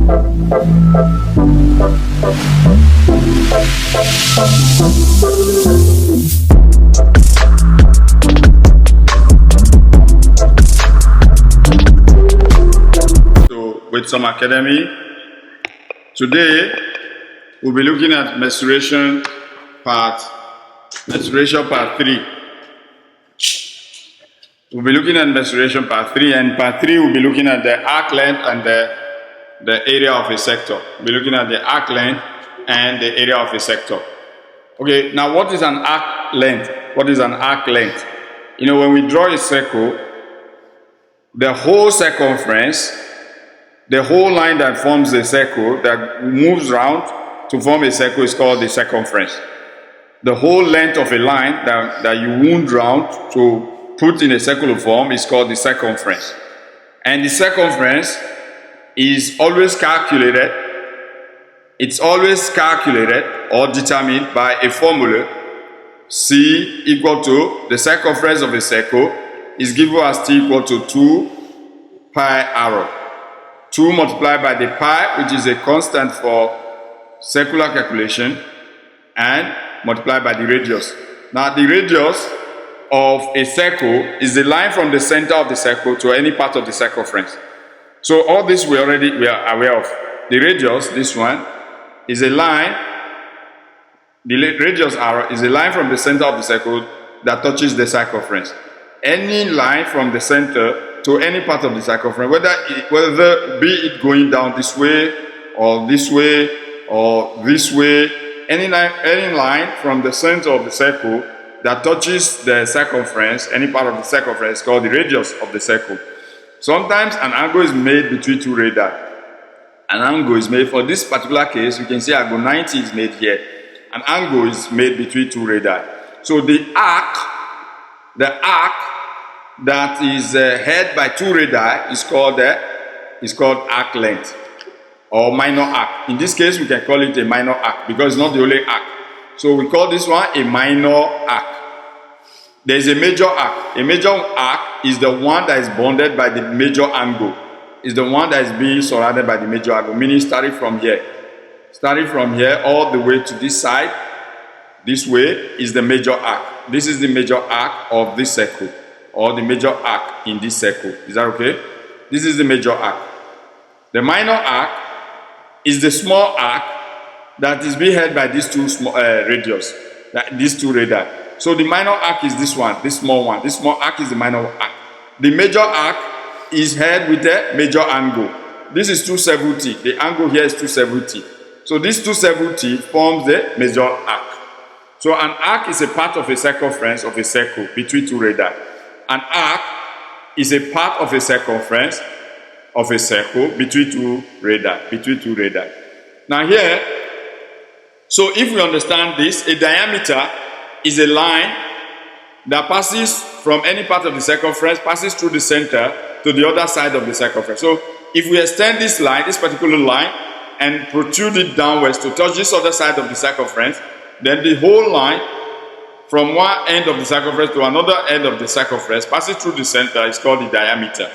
Waidsum Academy. Today we'll be looking at mensuration part 3. We'll be looking at mensuration part 3, and part 3 we'll be looking at the arc length and the area of a sector. We'll be looking at the arc length and the area of a sector. Okay, now what is an arc length? What is an arc length? You know, when we draw a circle, the whole circumference, the whole line that forms the circle, that moves round to form a circle, is called the circumference. The whole length of a line that you wound round to put in a circular form is called the circumference. And the circumference is always calculated. It's always calculated or determined by a formula. C equal to the circumference of a circle is given as T equal to 2 pi r. 2 multiplied by the pi, which is a constant for circular calculation, and multiplied by the radius. Now the radius of a circle is the line from the center of the circle to any part of the circumference. So all this we are aware of. The radius, this one, is a line. The radius r is a line from the center of the circle that touches the circumference. Any line from the center to any part of the circumference, whether be it going down this way or this way or this way, any line from the center of the circle that touches the circumference, any part of the circumference, is called the radius of the circle. Sometimes an angle is made between two radii. An angle is made, for this particular case, you can see angle 90 is made here. An angle is made between two radii. So the arc that is held by two radii is called arc length or minor arc. In this case, we can call it a minor arc because it's not the only arc. So we call this one a minor arc. There is a major arc. A major arc is the one that is bounded by the major angle. Is the one that is being surrounded by the major angle, meaning starting from here all the way to this side. This way is the major arc. This is the major arc of this circle, or the major arc in this circle. Is that okay? This is the major arc. The minor arc is the small arc that is being held by these two small radius, these two radii. So the minor arc is this one, this small one. This small arc is the minor arc. The major arc is held with a major angle. This is 270. The angle here is 270. So this 270 forms the major arc. So an arc is a part of a circumference of a circle between two radii. An arc is a part of a circumference of a circle between two radii. Now here, so if we understand this, a diameter is a line that passes from any part of the circumference, passes through the center to the other side of the circumference. So if we extend this line, this particular line, and protrude it downwards to touch this other side of the circumference, then the whole line from one end of the circumference to another end of the circumference passes through the center is called the diameter.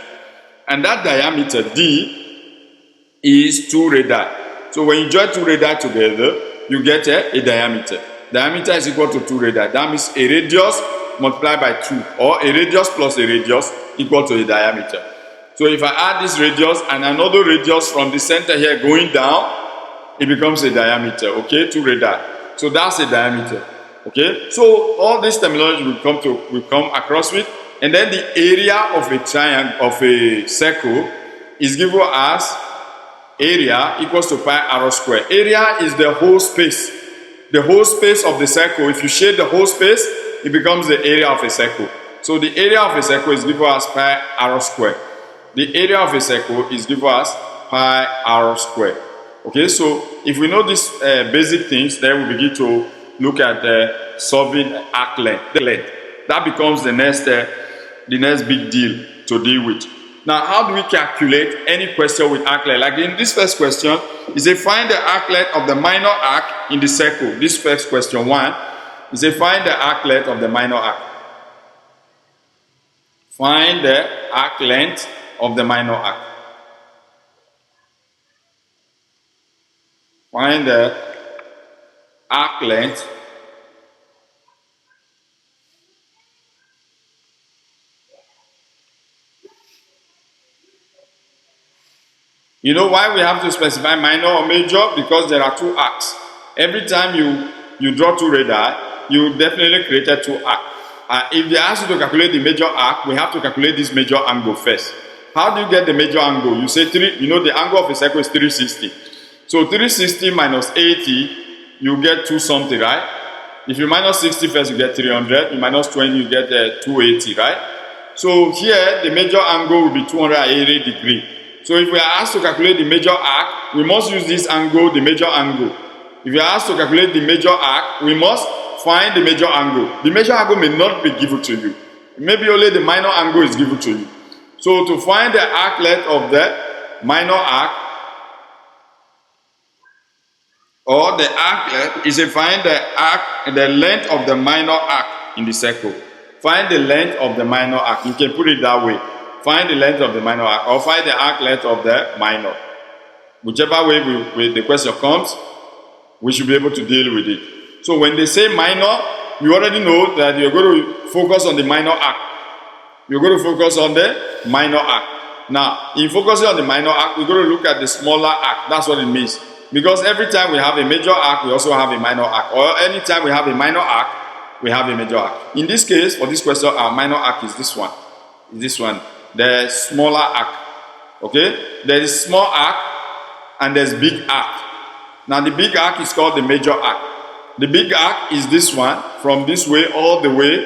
And that diameter, D, is 2 radii. So when you join 2 radii together, you get a diameter. Diameter is equal to 2 radii. That means a radius multiplied by 2, or a radius plus a radius equal to a diameter. So if I add this radius and another radius from the center here going down, it becomes a diameter, okay? 2 radii. So that's a diameter, okay? So all this terminology will come across with, and then the area of a triangle, of a circle, is given as area equals to pi r square. Area is the whole space. The whole space of the circle. If you shade the whole space, it becomes the area of a circle. So the area of a circle is given as pi r square. The area of a circle is given as pi r square. Okay, so if we know these basic things, then we begin to look at solving arc length. That becomes the next big deal to deal with. Now, how do we calculate any question with arc length? Like in this first question, is a find the arc length of the minor arc in the circle. This first question 1 is a find the arc length of the minor arc. Find the arc length of the minor arc. Find the arc length You know why we have to specify minor or major? Because there are two arcs. Every time you draw two radii, you definitely created two arcs. If they ask you to calculate the major arc, we have to calculate this major angle first. How do you get the major angle? You say the angle of a circle is 360. So 360 minus 80, you get 2 something, right? If you minus 60 first, you get 300. You minus 20, you get 280, right? So here, the major angle will be 280 degrees. So if we are asked to calculate the major arc, we must use this angle, the major angle. If we are asked to calculate the major arc, we must find the major angle. The major angle may not be given to you. Maybe only the minor angle is given to you. So to find the arc length of the minor arc, or the arc length, is to find the length of the minor arc in the circle. Find the length of the minor arc. You can put it that way. Find the length of the minor arc, or find the arc length of the minor. Whichever way the question comes, we should be able to deal with it. So when they say minor, you already know that you're going to focus on the minor arc. You're going to focus on the minor arc. Now, in focusing on the minor arc, we're going to look at the smaller arc. That's what it means. Because every time we have a major arc, we also have a minor arc. Or anytime we have a minor arc, we have a major arc. In this case, for this question, our minor arc is this one. The smaller arc. Okay? There is small arc and there's big arc. Now the big arc is called the major arc. The big arc is this one, from this way all the way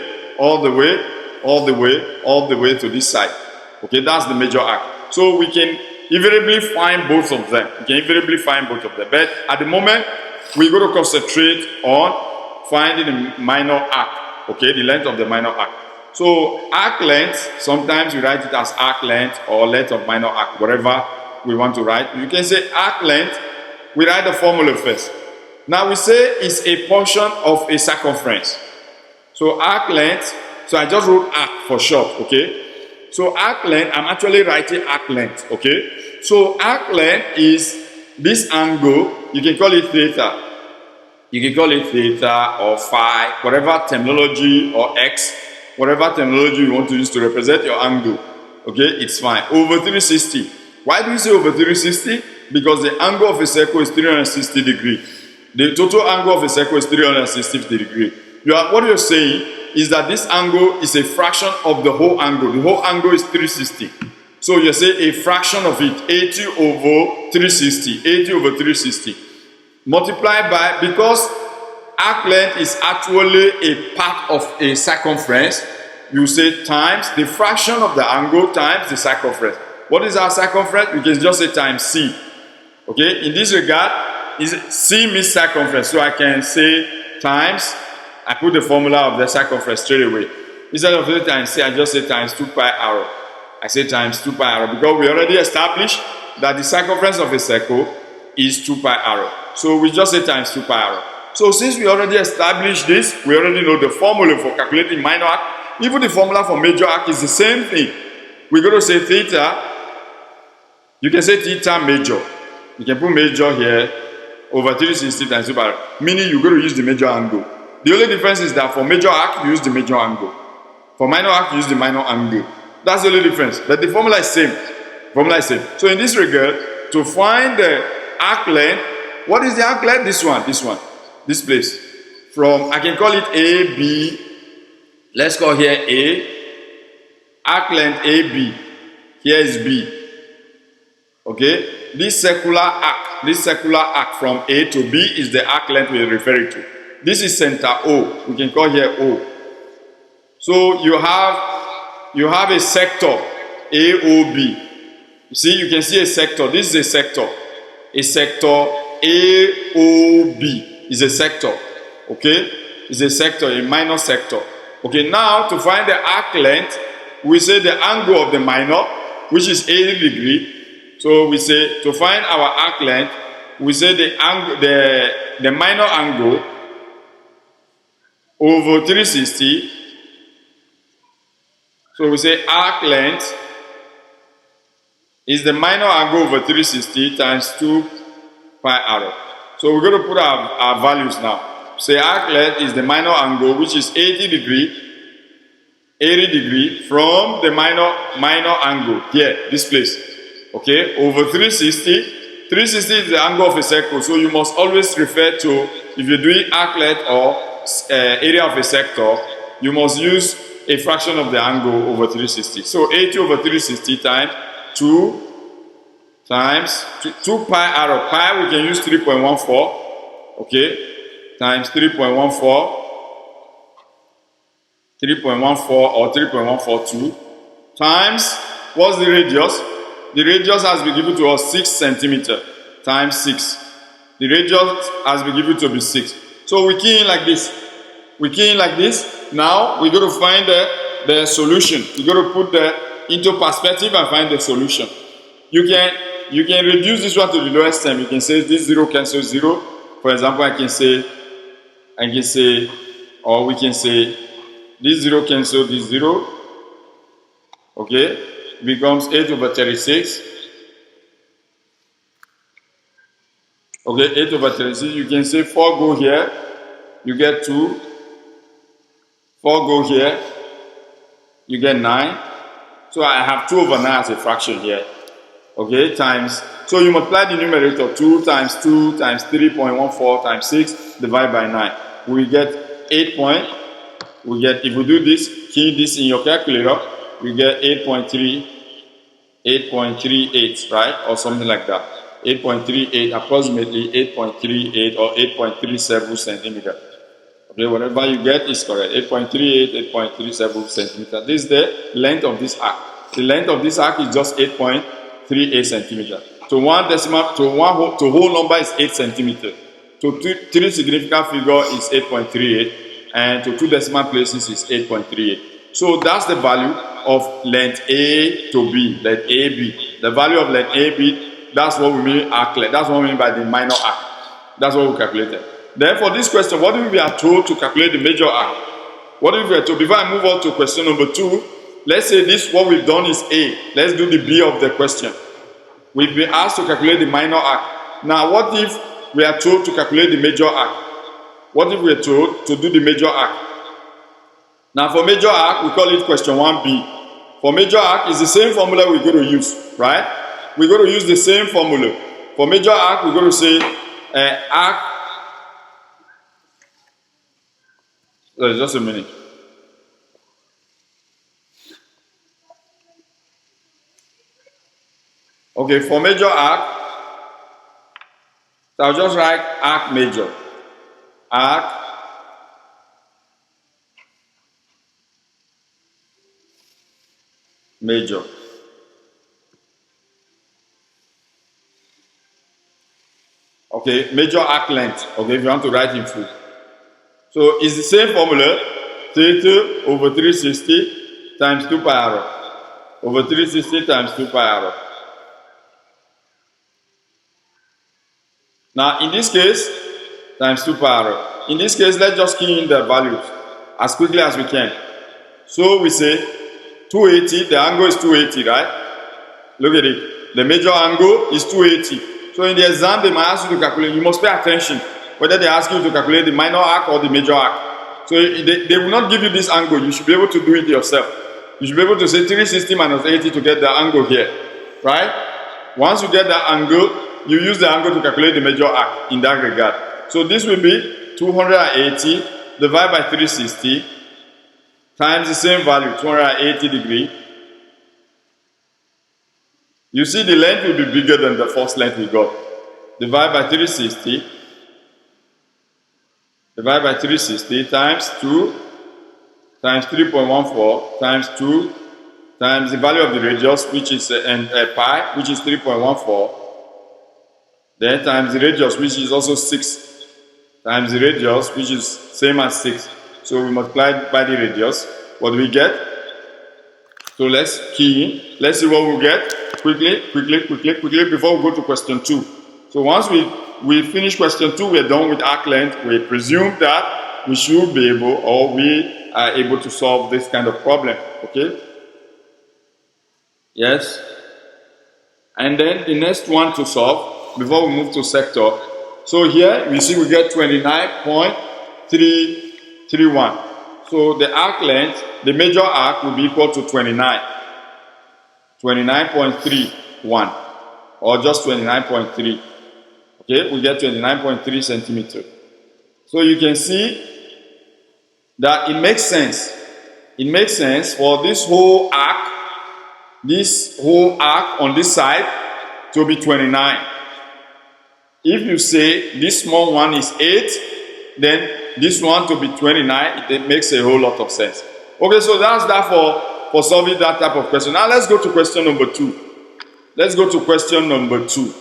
to this side. Okay, that's the major arc. So we can invariably find both of them. But at the moment, we're going to concentrate on finding the minor arc. Okay, the length of the minor arc. So arc length, sometimes we write it as arc length or length of minor arc, whatever we want to write. You can say arc length, we write the formula first. Now we say it's a portion of a circumference. So arc length, so I just wrote arc for short, okay? So arc length, I'm actually writing arc length, okay? So arc length is this angle, you can call it theta. You can call it theta or phi, whatever terminology, or x, whatever terminology you want to use to represent your angle, okay, it's fine. Over 360. Why do you say over 360? Because the angle of a circle is 360 degrees. The total angle of a circle is 360 degrees. What you're saying is that this angle is a fraction of the whole angle. The whole angle is 360. So you say a fraction of it, 80 over 360. 80 over 360. Multiplied by, because arc length is actually a part of a circumference, you say times the fraction of the angle times the circumference. What is our circumference? We can just say times c. Okay, in this regard, c means circumference. So I can say times, I put the formula of the circumference straight away. Instead of saying times c, I just say times 2 pi r. I say times 2 pi r because we already established that the circumference of a circle is 2 pi r. So we just say times 2 pi r. So since we already established this, we already know the formula for calculating minor arc. Even the formula for major arc is the same thing. We're going to say theta. You can say theta major. You can put major here over 360 times 2 pi r. Meaning you're going to use the major angle. The only difference is that for major arc, you use the major angle. For minor arc, you use the minor angle. That's the only difference. But the formula is same. So in this regard, to find the arc length, what is the arc length? This one. This place. From, I can call it A, B. Let's call here A. Arc length AB. Here is B. Okay? This circular arc from A to B is the arc length we're referring to. This is center O. We can call here O. So you have a sector AOB. You see, you can see a sector. This is a sector. A sector AOB is a sector. Okay? It's a sector, a minor sector. Okay, now to find the arc length, we say the angle of the minor, which is 80 degrees. So we say to find our arc length, we say the angle, the minor angle over 360. So we say arc length is the minor angle over 360 times 2 pi r. So we're going to put our values now. Say arc length is the minor angle, which is 80 degree from the minor angle here, this place. Okay, over 360. 360 is the angle of a circle, so you must always refer to, if you're doing arc length or area of a sector, you must use a fraction of the angle over 360. So 80 over 360 times 2 times 2 pi out of pi, we can use 3.14, okay, times 3.14 or 3.142 times, what's the radius? The radius has been given to us 6 centimeter times 6. The radius has been given to be 6. So we key in like this. We key in like this. Now we're going to find the solution. We're going to put into perspective and find the solution. You can reduce this one to the lowest term. You can say this 0 cancels 0. For example, or we can say this 0 cancels this 0. Okay, becomes 8 over 36. Okay, 8 over 36. You can say 4 go here. You get 2. 4 go here. You get 9. So I have 2 over 9 as a fraction here. Okay, times. So you multiply the numerator 2 times 3.14 times 6 divided by 9. We get 8 point. We get, if we do this, key this in your calculator, we get 8.38, right? Or something like that. 8.38, approximately 8.38 or 8.37 centimeter. Okay, whatever you get is correct. 8.38, 8.37 centimeter. This is the length of this arc. The length of this arc is just 8.38 centimeter. To one decimal, to whole number is 8 centimeter. To three significant figure is 8.38, and to 2 decimal places is 8.38. So that's the value of length A to B, length AB. The value of length AB, that's what we mean arc length. That's what we mean by the minor arc. That's what we calculated. Then for this question, what if we are told to calculate the major arc? What if we are told, before I move on to question number 2, let's say this, what we've done is A. Let's do the B of the question. We've been asked to calculate the minor arc. Now, what if we are told to calculate the major arc? What if we are told to do the major arc? Now, for major arc, we call it question 1B. For major arc, it's the same formula we're going to use, right? We're going to use the same formula. For major arc, we're going to say arc. Just a minute. Okay, for major arc, so I'll just write arc major. Arc major. Okay, major arc length. Okay, if you want to write in full. So it's the same formula, theta over 360 times 2 pi r. Over 360 times 2 pi r. Now, in this case, times 2 pi r. In this case, let's just key in the values as quickly as we can. So we say 280, the angle is 280, right? Look at it. The major angle is 280. So in the exam, they might ask you to calculate. You must pay attention whether they ask you to calculate the minor arc or the major arc. So they will not give you this angle. You should be able to do it yourself. You should be able to say 360 minus 80 to get the angle here, right? Once you get that angle, you use the angle to calculate the major arc in that regard. So this will be 280 divided by 360 times the same value, 280 degree. You see the length will be bigger than the first length we got. Divide by 360. Divide by 360 times 2 times 3.14 times 2 times the value of the radius, which is pi, which is 3.14. Then times the radius, which is also 6, times the radius, which is same as 6. So we multiply by the radius. What do we get? So let's key in. Let's see what we get. Quickly, before we go to question 2. So once we finish question 2, we're done with arc length. We presume that we should be able, or we are able to solve this kind of problem. Okay? Yes. And then the next one to solve, before we move to sector, So here you see we get 29.331. So the arc length, the major arc will be equal to 29.31, or just 29.3. Okay, we get 29.3 centimeters. So you can see that it makes sense. It makes sense for this whole arc on this side to be 29. If you say this small one is 8, then this one to be 29, it makes a whole lot of sense. Okay, so that's that for solving that type of question. Now let's go to question number 2. Let's go to question number 2.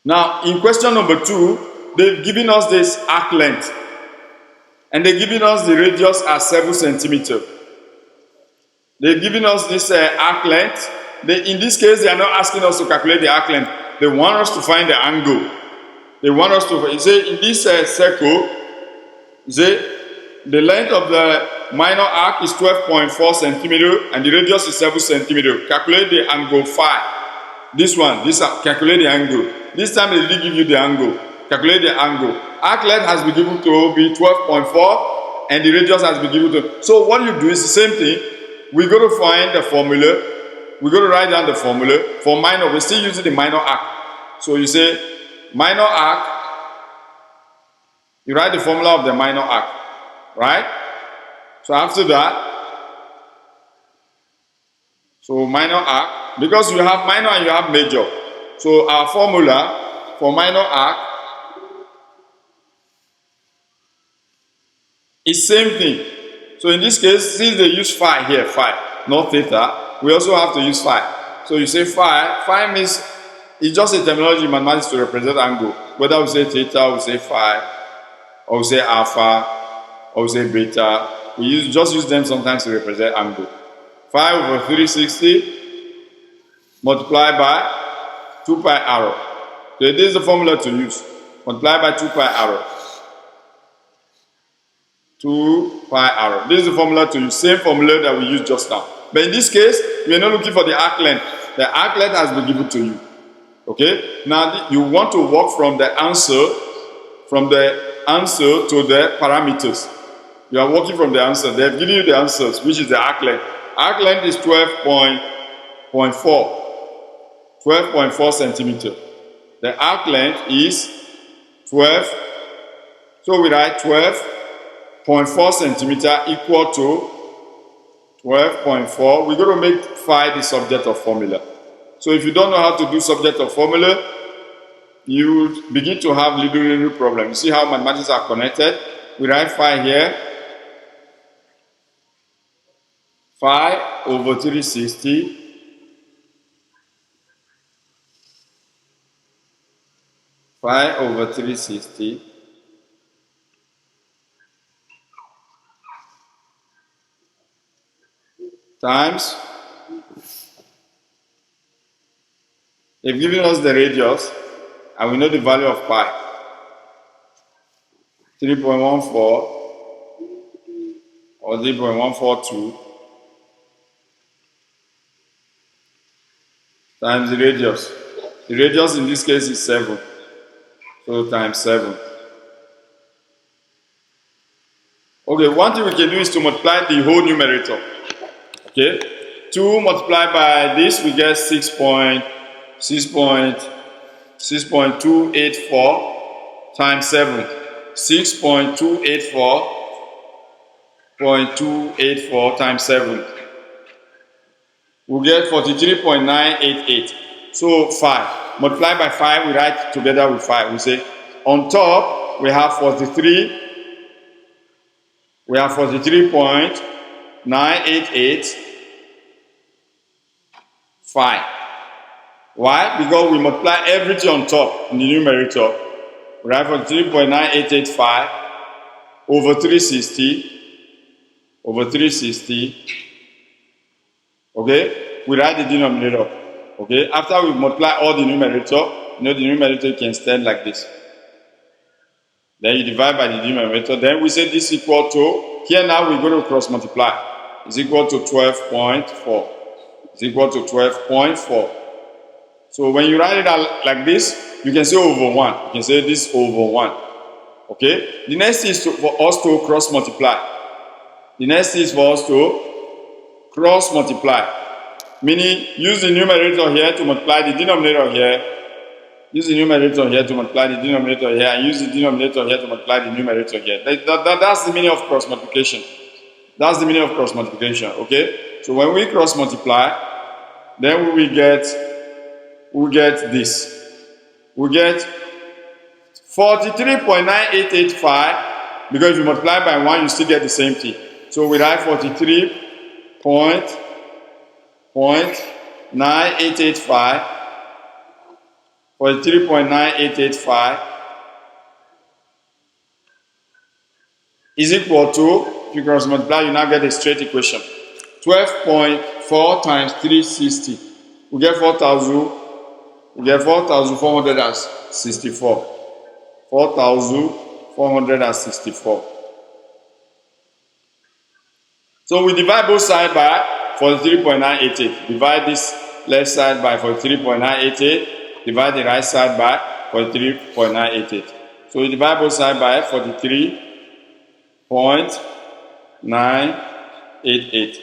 Now in question number 2, they've given us this arc length. And they're giving us the radius as 7 centimeters. They're giving us this arc length. In this case, they are not asking us to calculate the arc length. They want us to find the angle. They want us to say in this circle, say the length of the minor arc is 12.4 centimeters and the radius is 7 centimeters. Calculate the angle phi. This calculate the angle. This time they didn't give you the angle. Calculate the angle. Arc length has been given to be 12.4 and the radius has been given to. So what you do is the same thing. We're going to find the formula. We're going to write down the formula for minor. We're still using the minor arc. So you say minor arc. You write the formula of the minor arc. Right? So after that, so minor arc, because you have minor and you have major. So our formula for minor arc is same thing. So in this case, since they use phi here, phi, not theta, we also have to use phi. So you say phi. Phi means it's just a terminology in mathematics to represent angle. Whether we say theta, we say phi, or we say alpha, or we say beta. We just use them sometimes to represent angle. Phi over 360 multiplied by 2 pi arrow. So this is the formula to use. Multiply by 2 pi arrow. 2 pi arrow. This is the formula to use. Same formula that we used just now. But in this case, we are not looking for the arc length. The arc length has been given to you. Okay? Now you want to work from the answer to the parameters. You are working from the answer. They have given you the answers, which is the arc length. Arc length is 12.4 centimeters. The arc length is 12. So we write 12.4 centimeters equal to 12.4. We're going to make phi the subject of formula. So if you don't know how to do subject of formula, you begin to have little problem. You see how mathematics are connected? We write phi here. Phi over 360 phi over 360 times, they've given us the radius and we know the value of pi, 3.14 or 3.142 times the radius. The radius in this case is 7. So times 7. Okay, one thing we can do is to multiply the whole numerator. Okay, 2 multiplied by this, we get 6.284 times 7. 6.284 times 7. We'll get 43.988. So 5. Multiply by 5, we write together with 5. We say on top we have 43. We have 43.988 phi. Why? Because we multiply everything on top in the numerator. We write 43.988 phi over 360. Okay? We write the denominator. Okay, after we multiply all the numerator, you know the numerator can stand like this. Then you divide by the numerator. Then we say this equal to, here now we're going to cross multiply. It's equal to 12.4. It's equal to 12.4. So when you write it out like this, you can say over 1. You can say this over 1. Okay? The next is for us to cross multiply. The next is for us to cross multiply. Meaning, use the numerator here to multiply the denominator here. Use the numerator here to multiply the denominator here, and use the denominator here to multiply the numerator here. That's the meaning of cross multiplication. That's the meaning of cross multiplication. Okay? So when we cross multiply, then we get this. We get 43.9885, because if you multiply by 1, you still get the same thing. So we write 43.9885. 43.9885 is equal to, if you cross multiply, you now get a straight equation. 12.4 times 360. We get 4,464. 4,464. So we divide both sides by 43.988. Divide this left side by 43.988. Divide the right side by 43.988. So we divide both sides by 43.988.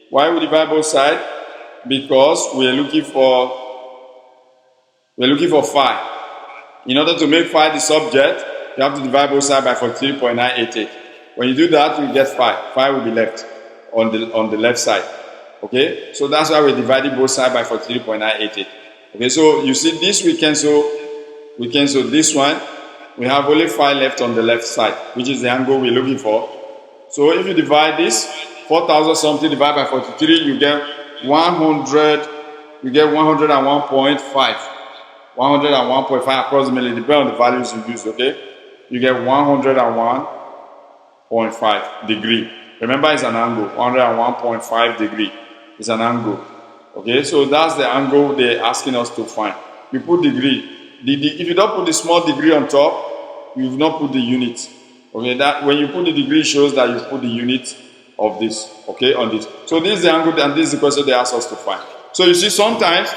Why we divide both sides? Because we are looking for phi. In order to make phi the subject, you have to divide both sides by 43.988. When you do that, you get phi. Phi will be left on the left side. Okay? So that's why we're dividing both sides by 43.988. Okay, so you see this we cancel this one. We have only phi left on the left side, which is the angle we're looking for. So if you divide this 4,000 something divided by 43, you get 100. You get 101.5. 101.5 approximately, depending on the values you use. Okay, you get 101.5 degree. Remember, it's an angle. 101.5 degree is an angle. Okay, so that's the angle they're asking us to find. You put degree. If you don't put the small degree on top, you've not put the unit. Okay, that when you put the degree, it shows that you put the unit of this. Okay, on this. So this is the angle, and this is the question they ask us to find. So you see, sometimes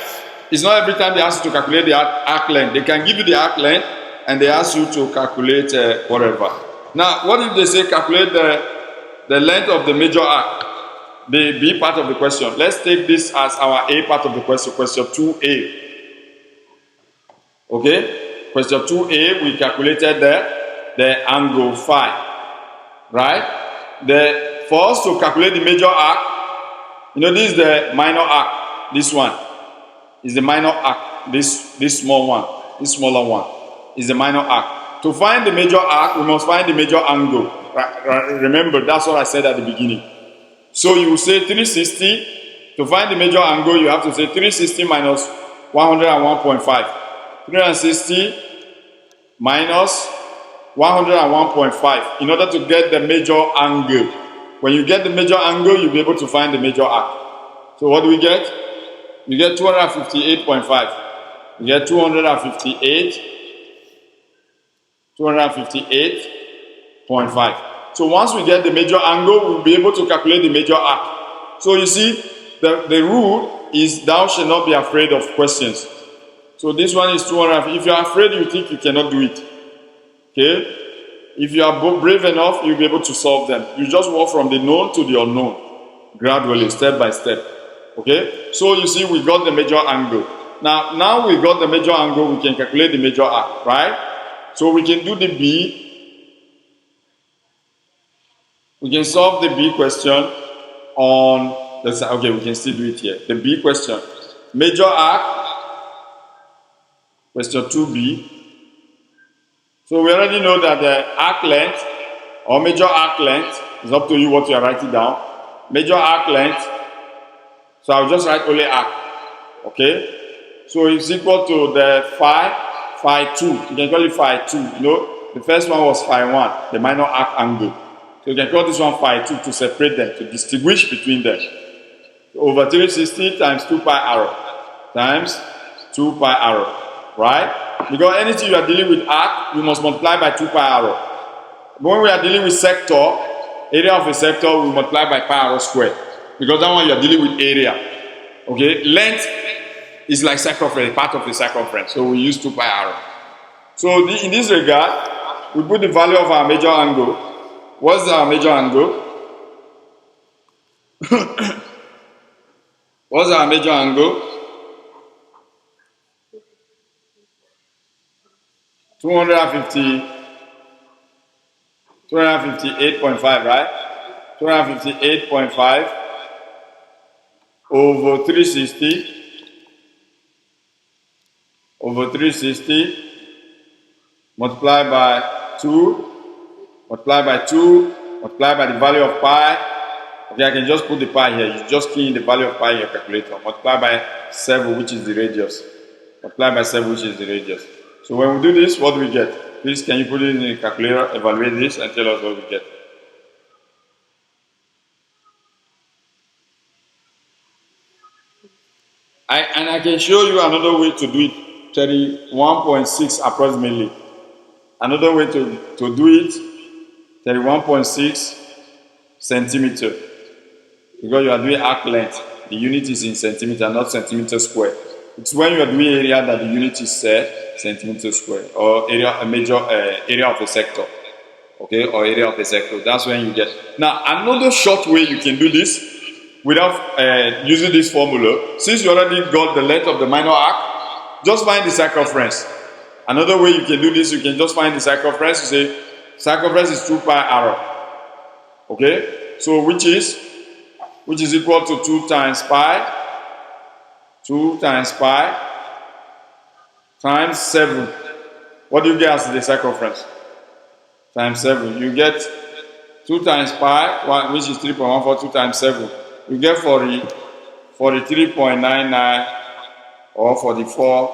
it's not every time they ask you to calculate the arc length. They can give you the arc length, and they ask you to calculate whatever. Now, what if they say calculate the length of the major arc? The B part of the question. Let's take this as our A part of the question, question 2A. Okay? Question 2A, we calculated the angle phi. Right? For us to calculate the major arc, you know, this is the minor arc. This one is the minor arc. This small one, this smaller one is the minor arc. To find the major arc, we must find the major angle. Remember, that's what I said at the beginning. So you will say 360. To find the major angle, you have to say 360 minus 101.5. 360 minus 101.5 in order to get the major angle. When you get the major angle, you'll be able to find the major arc. So what do we get? You get 258.5. You get 258.5. So once we get the major angle, we'll be able to calculate the major arc. So you see, the rule is thou shalt not be afraid of questions. So this one is 200. If you are afraid, you think you cannot do it. Okay? If you are brave enough, you'll be able to solve them. You just walk from the known to the unknown, gradually, step by step. Okay? So you see, we got the major angle. Now we got the major angle, we can calculate the major arc, right? So we can do the B. We can solve the B question on, okay, we can still do it here. The B question. Major arc, question 2B. So we already know that the arc length, or major arc length, is up to you what you are writing down. Major arc length, so I'll just write only arc. Okay? So it's equal to the phi 2. You can call it phi 2. You know, the first one was phi 1, the minor arc angle. So you can call this one phi 2 to separate them, to distinguish between them. Over 360 times 2 pi r times 2 pi r. Right? Because anything you are dealing with arc, you must multiply by 2 pi r. But when we are dealing with sector, area of a sector, we multiply by pi r squared. Because that one you are dealing with area. Okay? Length is like circumference, part of the circumference. So we use 2 pi r. So in this regard, we put the value of our major angle. What's our major angle? What's our major angle? 258.5, right? 258.5 over 360 multiplied by 2 multiplied by the value of pi. Okay, I can just put the pi here. You just key in the value of pi in your calculator. Multiply by 7, which is the radius. Multiply by 7, which is the radius. So when we do this, what do we get? Please, can you put it in the calculator, evaluate this, and tell us what we get. I can show you another way to do it. 31.6 approximately. Another way to do it, 31.6 centimeter. Because you are doing arc length, the unit is in centimeter, not centimeter square. It's when you are doing area that the unit is centimeter square, or a major area of a sector. Okay, or area of a sector. That's when you get. Now, another short way you can do this without using this formula, since you already got the length of the minor arc, just find the circumference. Another way you can do this, you can just find the circumference. You say circumference is 2 pi r. Okay, so which is equal to 2 times pi times 7. What do you get as the circumference? Times 7. You get 2 times pi, which is 3.14, 2 times 7. You get 43.99 or 44.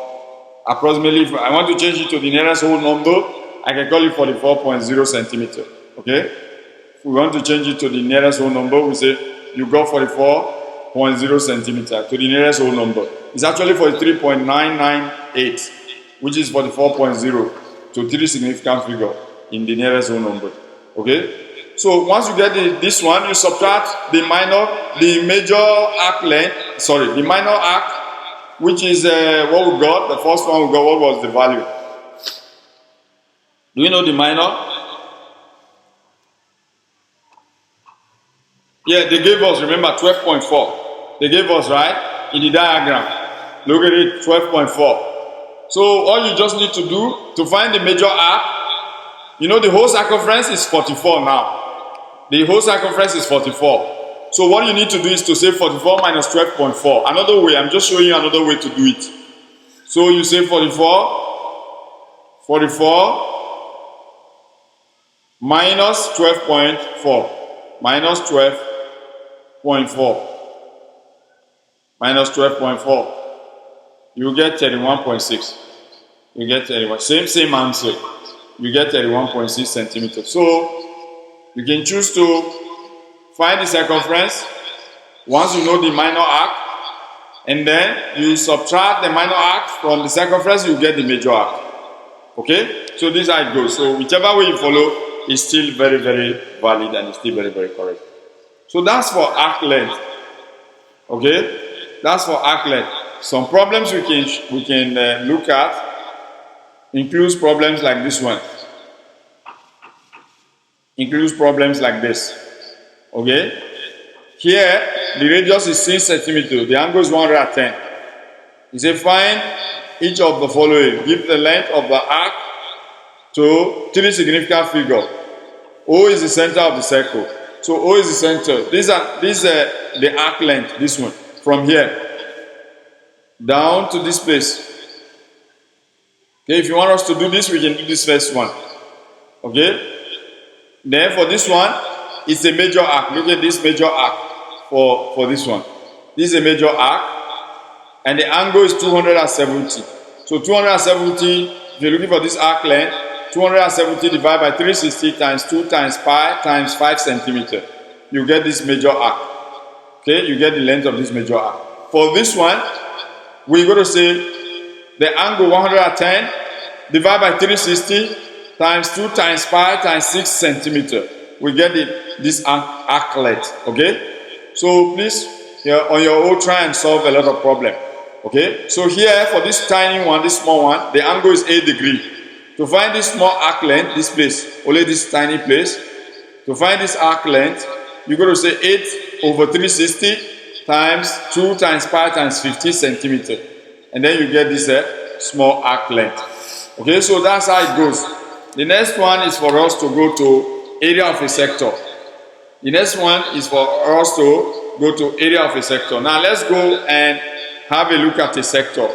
Approximately, if I want to change it to the nearest whole number, I can call it 44.0 centimeter. Okay? If we want to change it to the nearest whole number, we say you got 44.0 centimeter to the nearest whole number. It's actually 43.998, which is 44.0 to 3 significant figure in the nearest whole number. Okay? So once you get this one, you subtract the minor arc, which is what we got. The first one we got, what was the value? Do you know the minor? Yeah, they gave us, remember, 12.4. They gave us, right, in the diagram. Look at it, 12.4. So all you just need to do to find the major arc, you know the whole circumference is 44 now. The whole circumference is 44. So what you need to do is to say 44 minus 12.4. Another way, I'm just showing you another way to do it. So you say 44 minus 12.4. Minus 12.4. Minus 12.4. You get 31.6. You get 31. Same answer. You get 31.6 centimeters. So you can choose to find the circumference once you know the minor arc, and then you subtract the minor arc from the circumference, you get the major arc. Okay? So this is how it goes. So whichever way you follow is still very, very valid and is still very, very correct. So that's for arc length. Okay? That's for arc length. Some problems we can look at includes problems like this one. Includes problems like this. Okay? Here, the radius is 6 centimeters. The angle is 110. You say find each of the following. Give the length of the arc to 3 significant figures. O is the center of the circle. So O is the center. This is the arc length, this one. From here down to this place. Okay, if you want us to do this, we can do this first one. Okay? Then for this one, it's a major arc. Look at this major arc for this one. This is a major arc, and the angle is 270. So 270, if you're looking for this arc length, 270 divided by 360 times 2 times pi times 5 centimeters. You get this major arc. Okay, you get the length of this major arc. For this one, we're going to say the angle 110 divided by 360 times 2 times pi times 6 centimeters. We get this arc length. Okay, so please, on your own, try and solve a lot of problems. Okay, so here for this tiny one, this small one, the angle is 8 degrees. To find this small arc length, this place, only this tiny place, to find this arc length, you're going to say 8 over 360 times 2 times pi times 50 centimeter. And then you get this small arc length. Okay, so that's how it goes. The next one is for us to go to area of a sector. The next one is for us to go to area of a sector. Now let's go and have a look at a sector.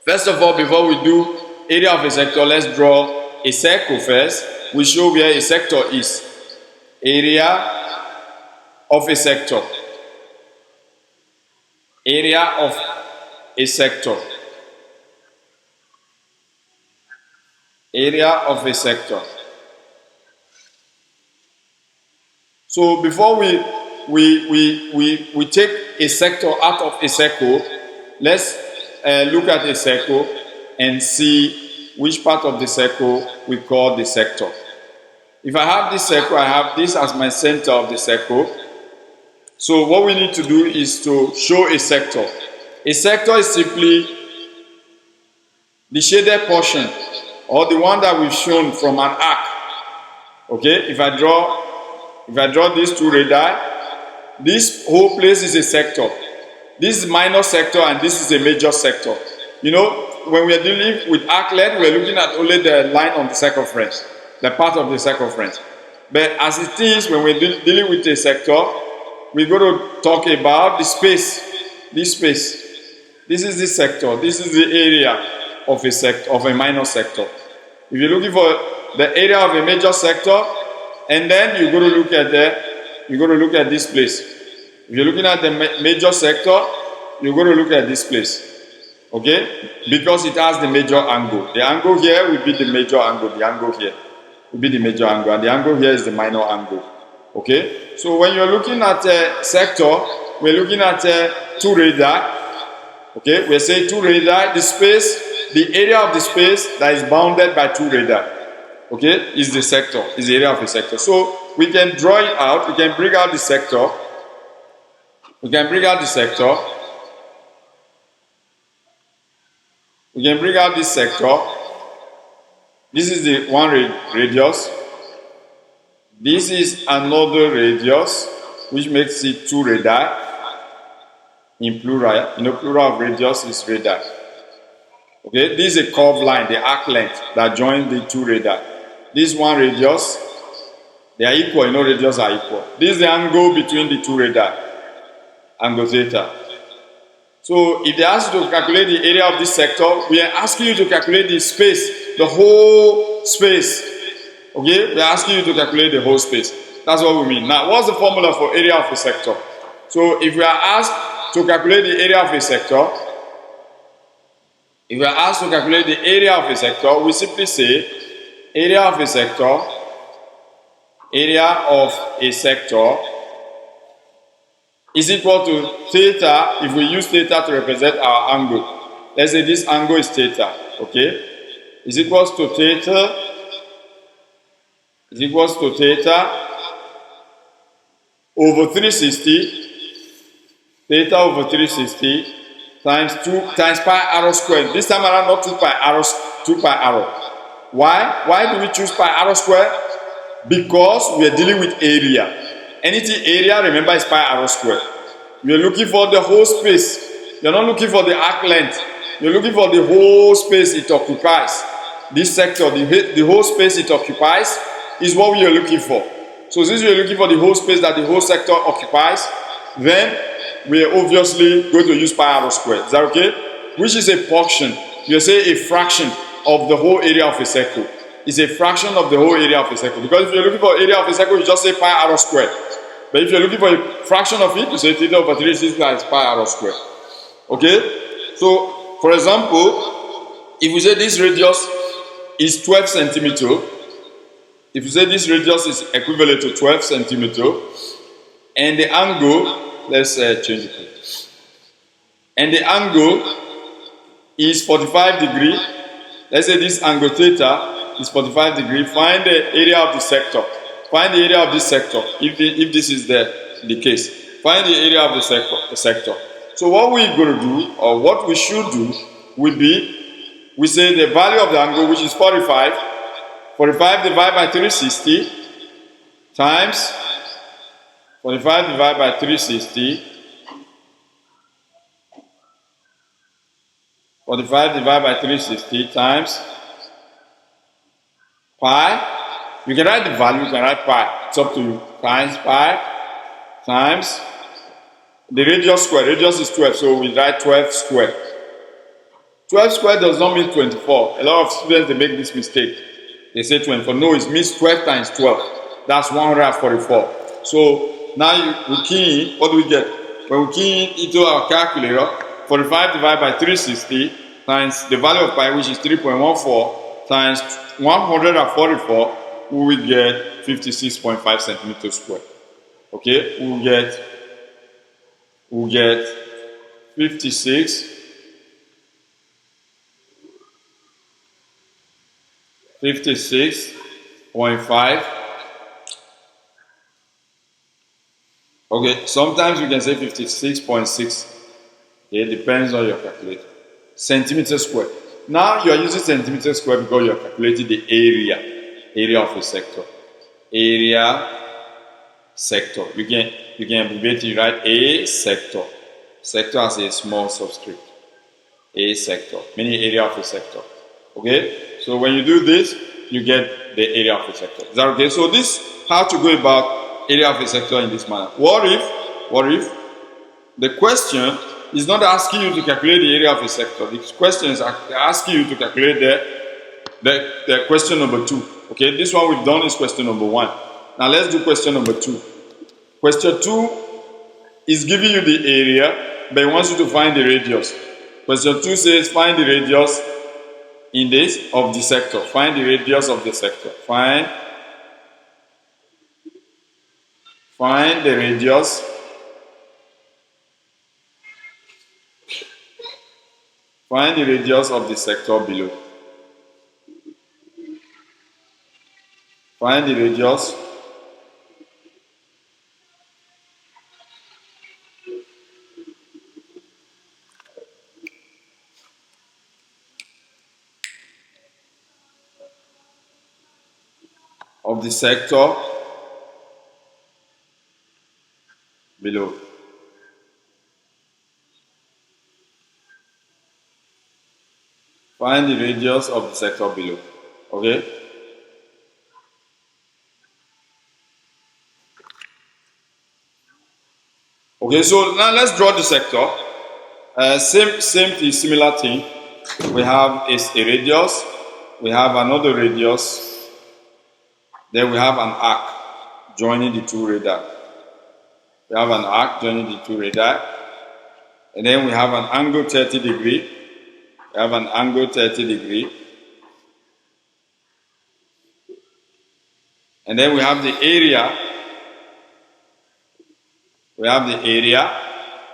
First of all, before we do area of a sector, let's draw a circle first. We show where a sector is. Area of a sector. Area of a sector. Area of a sector. So before we take a sector out of a circle, let's look at a circle and see which part of the circle we call the sector. If I have this circle, I have this as my center of the circle. So what we need to do is to show a sector. A sector is simply the shaded portion, or the one that we've shown from an arc. Okay, if I draw these two radii, this whole place is a sector. This is minor sector and this is a major sector. You know, when we are dealing with arc length, we are looking at only the line on the circumference, the part of the circumference. But as it is, when we're dealing with a sector, we're going to talk about the space. This space. This is the sector. This is the area of a sector, of a minor sector. If you're looking for the area of a major sector, and then you're going to look at this place. If you're looking at the major sector, you're going to look at this place. Okay? Because it has the major angle. The angle here will be the major angle. The angle here will be the major angle. And the angle here is the minor angle. Okay? So when you're looking at a sector, we're looking at two radii. Okay? We're saying two radii. The space, the area of the space that is bounded by two radii. Okay? Is the sector. Is the area of a sector. So we can draw it out. We can bring out the sector. We can bring out the sector. We can bring out this sector. This is the one radius. This is another radius, which makes it two radii. In plural, you know, plural of radius is radii. Okay, this is a curved line, the arc length that joins the two radii. This one radius, they are equal, you know, radius are equal. This is the angle between the two radii, angle theta. So if they ask you to calculate the area of this sector, we are asking you to calculate the space, the whole space. Okay, we are asking you to calculate the whole space. That's what we mean. Now, what's the formula for area of a sector? So if we are asked to calculate the area of a sector, if we are asked to calculate the area of a sector, we simply say area of a sector is equal to theta if we use theta to represent our angle. Let's say this angle is theta, okay? Is equals to theta over 360, theta over 360 times 2 times pi arrow squared. This time around, not 2 pi arrow. Why? Why do we choose pi arrow squared? Because we are dealing with area. Anything area, remember, is pi arrow squared. You're looking for the whole space. You're not looking for the arc length. You're looking for the whole space it occupies. This sector, the whole space it occupies, is what we are looking for. So since we are looking for the whole space that the whole sector occupies, then we are obviously going to use pi arrow squared. Is that okay? Which is a portion. You say a fraction of the whole area of a circle. It's a fraction of the whole area of a circle. Because if you're looking for area of a circle, you just say pi arrow squared. But if you're looking for a fraction of it, you say theta over 360 times pi arrow squared. Okay? So, for example, if we say this radius is 12 centimeter, if you say this radius is equivalent to 12 centimeter, and the angle, let's change it. And the angle is 45 degree. Let's say this angle theta is 45 degree. Find the area of the sector. Find the area of this sector, if this is the case. Find the area of the sector. So what we're going to do, or what we should do, will be we say the value of the angle, which is 45, 45 divided by 360 times 45 divided by 360, 45 divided by 360 times pi. You can write the value, you can write pi, it's up to you, times pi times the radius square. Radius is 12, so we write 12 square. 12 square does not mean 24. A lot of students, they make this mistake. They say 24. No, it means 12 times 12. That's 144. So now we key in, what do we get? When we key in into our calculator, 45 divided by 360 times the value of pi, which is 3.14, times 144, we will get 56.5 centimeters square. Okay, we'll get 56.5. Okay, sometimes we can say 56.6. It depends on your calculator. Centimeter square. Now you are using centimeter square because you are calculating the area of a sector. Area sector. You can abbreviate it, right? A sector. Sector has a small subscript. A sector, meaning area of a sector. Okay? So when you do this, you get the area of a sector. Is that okay? So this, how to go about area of a sector in this manner. What if the question is not asking you to calculate the area of a sector. The question is asking you to calculate the question number 2. Okay? This one we've done is question number 1. Now let's do question number 2. Question 2 is giving you the area, but it wants you to find the radius. Question 2 says find the radius in this of the sector. Find the radius of the sector. Find the radius of the sector below. Find the radius of the sector below. Find the radius of the sector below. Okay? Okay, so now let's draw the sector. Similar thing. We have a radius, we have another radius, then we have an arc joining the two radii. We have an arc joining the two radii, and then we have an angle 30 degree. We have an angle 30 degree, and then we have the area. We have the area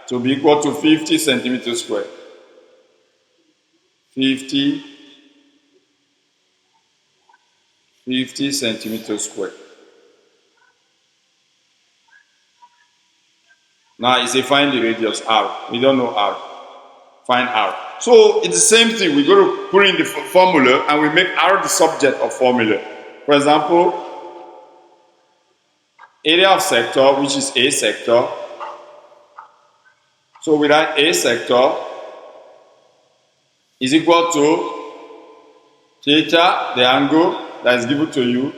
to be equal to 50 centimeters square. 50 centimeters square. Now it's a find the radius r. We don't know r. Find r. So it's the same thing. We're going to put in the formula and we make r the subject of formula. For example, area of sector, which is a sector. So we write a sector is equal to theta, the angle that is given to you,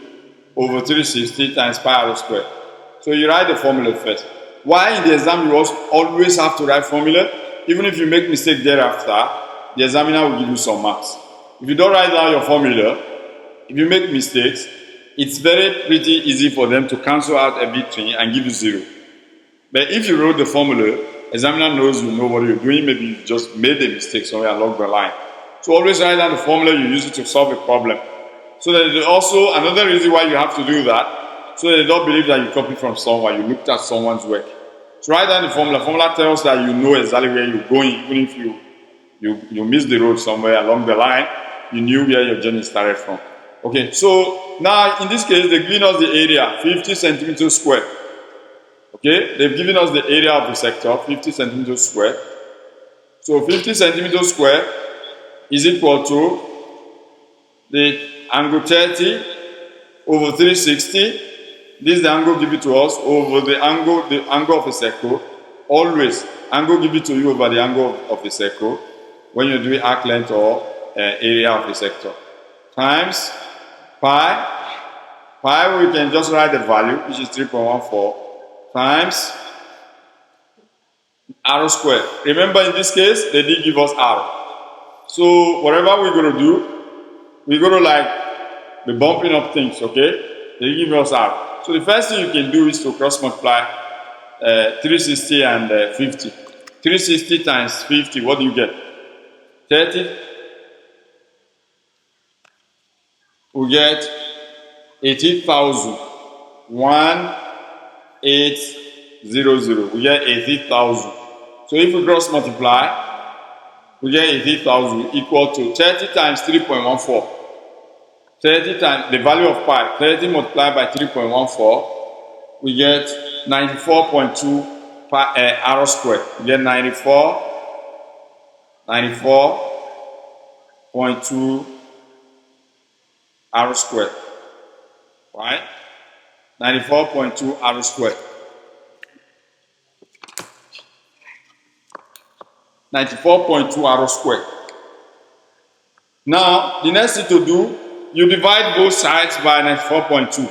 over 360 times pi r squared. So you write the formula first. Why in the exam you always have to write formula? Even if you make mistake thereafter, the examiner will give you some marks. If you don't write down your formula, if you make mistakes, it's pretty easy for them to cancel out everything and give you 0. But if you wrote the formula, examiner knows you know what you're doing. Maybe you just made a mistake somewhere along the line. So always write down the formula you use it to solve a problem. So that also another reason why you have to do that, so they don't believe that you copied from someone, you looked at someone's work. So write down the formula. Formula tells that you know exactly where you're going, even if you missed the road somewhere along the line, you knew where your journey started from. Okay, so now in this case, they've given us the area, 50 centimeters square. Okay, they've given us the area of the sector, 50 centimeters square. So 50 centimeters square is equal to the angle 30 over 360. This is the angle given to us over the angle of a circle. Always, angle given to you over the angle of a circle when you're doing arc length or area of a sector. Times pi. Pi, we can just write the value, which is 3.14, times r squared. Remember, in this case, they did give us r. So whatever we're going to do, we're going to like be bumping up things, okay? They give us r. So the first thing you can do is to cross multiply 360 and 50. 360 times 50, what do you get? 30. We get 80,000. 1800. We get 80,000. So if we cross multiply, we get 80,000 equal to 30 times 3.14. 30 times the value of pi, 30 multiplied by 3.14, we get 94.2 r squared. We get 94.2 r squared. Right? 94.2 r squared. 94.2 r squared. Now, the next thing to do, you divide both sides by 94.2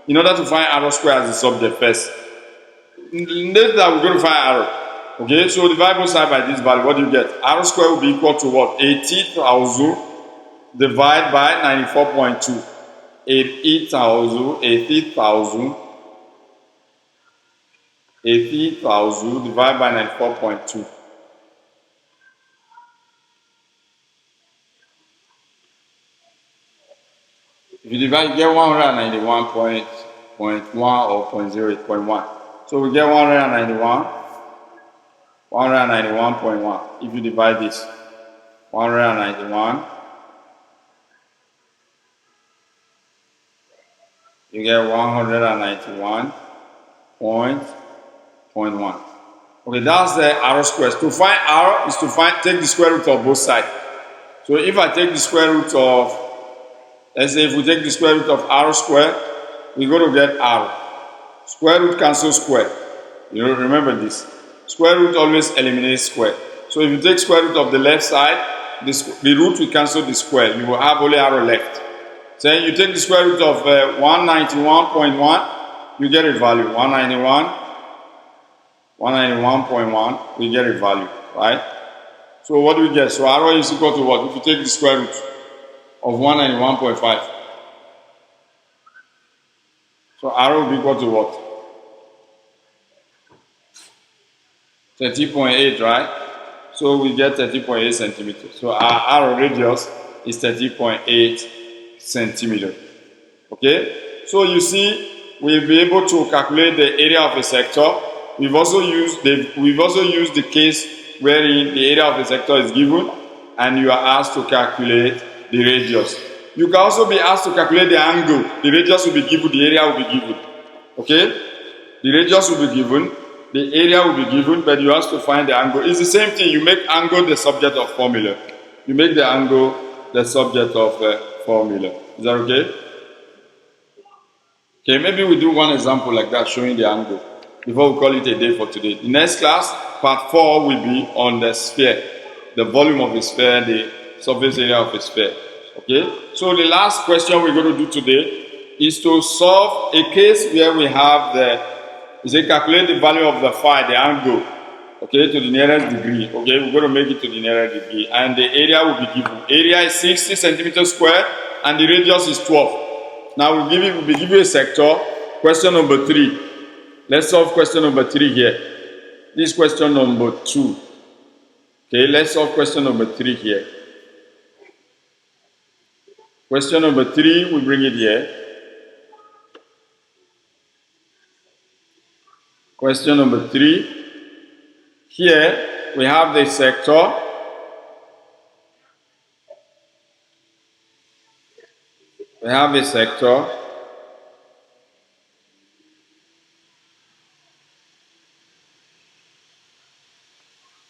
in order to find r squared as the subject first. Later, we're going to find r. Okay, so divide both sides by this value. What do you get? R squared will be equal to what? 80,000 divided by 94.2. 80,000 divided by 94.2. If you divide, you get 191.1 or 0.08.1. So we get 191.1. If you divide this, 191, you get 191.1. Okay, that's the r squared. To find r is to take the square root of both sides. So if I take the square root of, let's say if we take the square root of r squared, we're going to get r. Square root cancels square. You know, remember this. Square root always eliminates square. So if you take square root of the left side, the root will cancel the square. You will have only r left. Then you take the square root of 191.1, you get a value. 191.1, we get a value, right? So what do we get? So r is equal to what? If you take the square root of 191.5. So r will be equal to what? 30.8, right? So we get 30.8 centimeters. So our radius is 30.8 centimeters. Okay? So you see, we'll be able to calculate the area of a sector. We've also used the case wherein the area of a sector is given and you are asked to calculate the radius. You can also be asked to calculate the angle. The radius will be given, the area will be given. Okay? The radius will be given, the area will be given, but you have to find the angle. It's the same thing. You make angle the subject of formula. You make the angle the subject of formula. Is that okay? Okay, maybe we do one example like that showing the angle before we call it a day for today. The next class, part 4, will be on the sphere, the volume of a sphere, the surface area of a sphere. Okay, so the last question we're going to do today is to solve a case where we have calculate the value of the phi, the angle, okay, to the nearest degree. Okay, we're going to make it to the nearest degree, and the area will be given. Area is 60 centimeters squared, and the radius is 12. Now we'll be given a sector. Question number 3. Let's solve question number 3 here. This is question number 2. Okay, let's solve question number 3 here. Question number 3, we bring it here. Question number 3. Here we have the sector. We have a sector.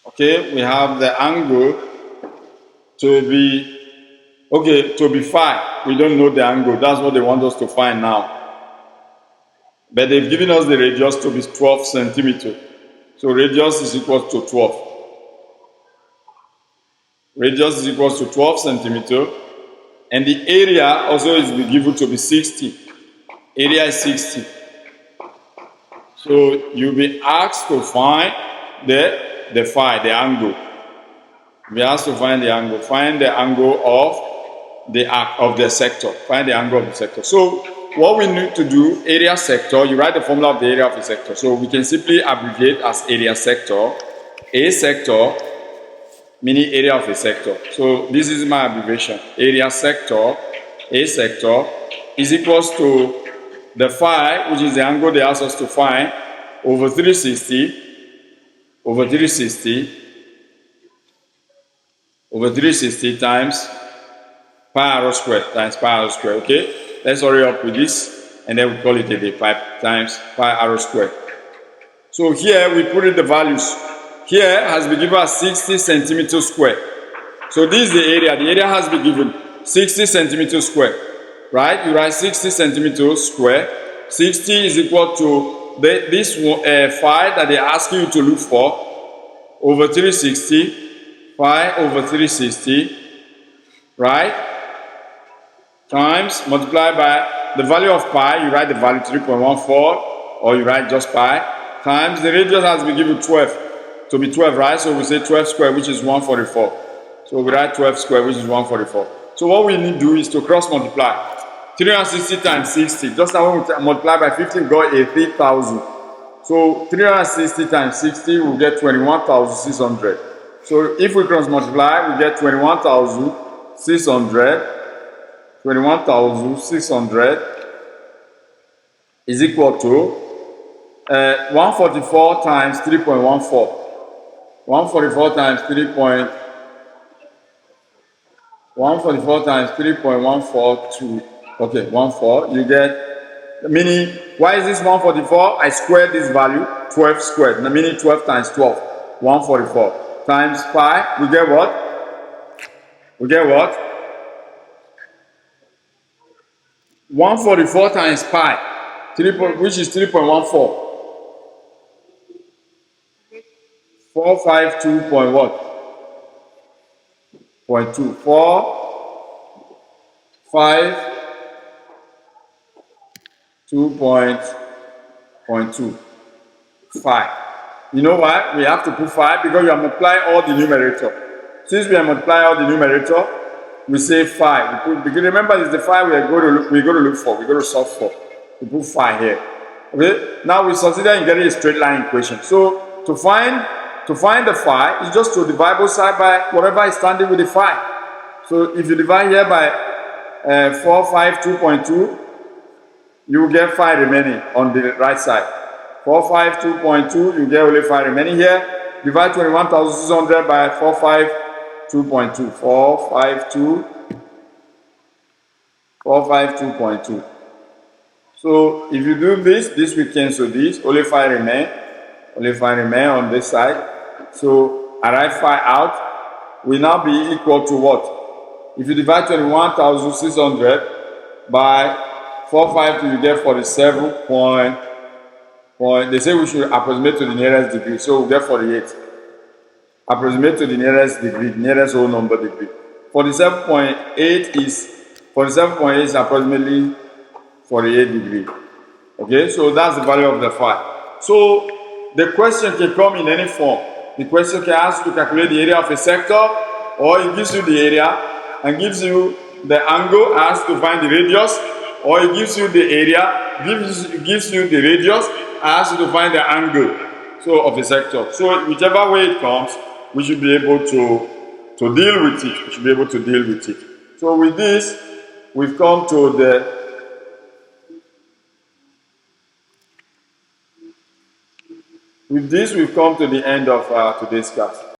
Okay, we have the angle to be phi. We don't know the angle. That's what they want us to find now. But they've given us the radius to be 12 centimeters. So radius is equal to 12. Radius is equal to 12 centimeters. And the area also is given to be 60. Area is 60. So you'll be asked to find the phi, the angle. You'll be asked to find the angle. Find the angle of the arc of the sector. Find the angle of the sector. So what we need to do, area sector, you write the formula of the area of the sector. So we can simply abbreviate as area sector. A sector, meaning area of a sector. So this is my abbreviation. Area sector, A sector, is equals to the phi, which is the angle they ask us to find, over 360 times pi r squared times pi r squared. Okay, let's hurry up with this, and then we call it a day, pi times pi r squared. So here we put in the values. Here has been given as 60 centimeters square. So this is the area. The area has been given 60 centimeters square. Right? You write 60 centimeters square. 60 is equal to this phi that they're asking you to look for over 360. Pi over 360. Right? Times multiplied by the value of pi. You write the value 3.14, or you write just pi. Times the radius has been given 12. To be 12, right? So we say 12 square, which is 144. So we write 12 square, which is 144. So what we need to do is to cross multiply. 360 times 60. Just now when we multiply by 50, we got a 3,000. So 360 times 60, we get 21,600. So if we cross multiply, we get 21,600. 21,600 is equal to 144 times 3.14. 144 times 3.142. Okay, 14. You get, meaning, why is this 144? I squared this value, 12 squared. Meaning 12 times 12, 144. Times pi, we get what? We get what? 144 times pi, which is 3.14. 452 point what? 0.2. 452.2. 5. You know why? We have to put 5 because you are multiplying all the numerator. Since we are multiplying all the numerator, we say 5. Because remember, it's the 5 we go to look for. We go to solve for. We put 5 here. Okay. Now we succeeded in getting a straight line equation. So to find the phi is just to divide both sides by whatever is standing with the phi. So if you divide here by 452.2, you will get phi remaining on the right side. 452.2, you get only phi remaining here. Divide 21,600 by 452.2. 452.2. So if you do this will cancel this. Only phi remain. Only phi remain on this side. So I write phi out. Will now be equal to what? If you divide 21,600 by 452, you get 47 point. They say we should approximate to the nearest degree, so we get 48. Approximate to the nearest degree, nearest whole number degree. 47.8 is approximately 48 degree. Okay, so that's the value of the phi. So the question can come in any form. The question can ask you to calculate the area of a sector, or it gives you the area and gives you the angle, asks to find the radius, or it gives you the area, gives you the radius, asks you to find the angle of a sector. So whichever way it comes, we should be able to deal with it. We should be able to deal with it. So with this, we've come to the end of today's class.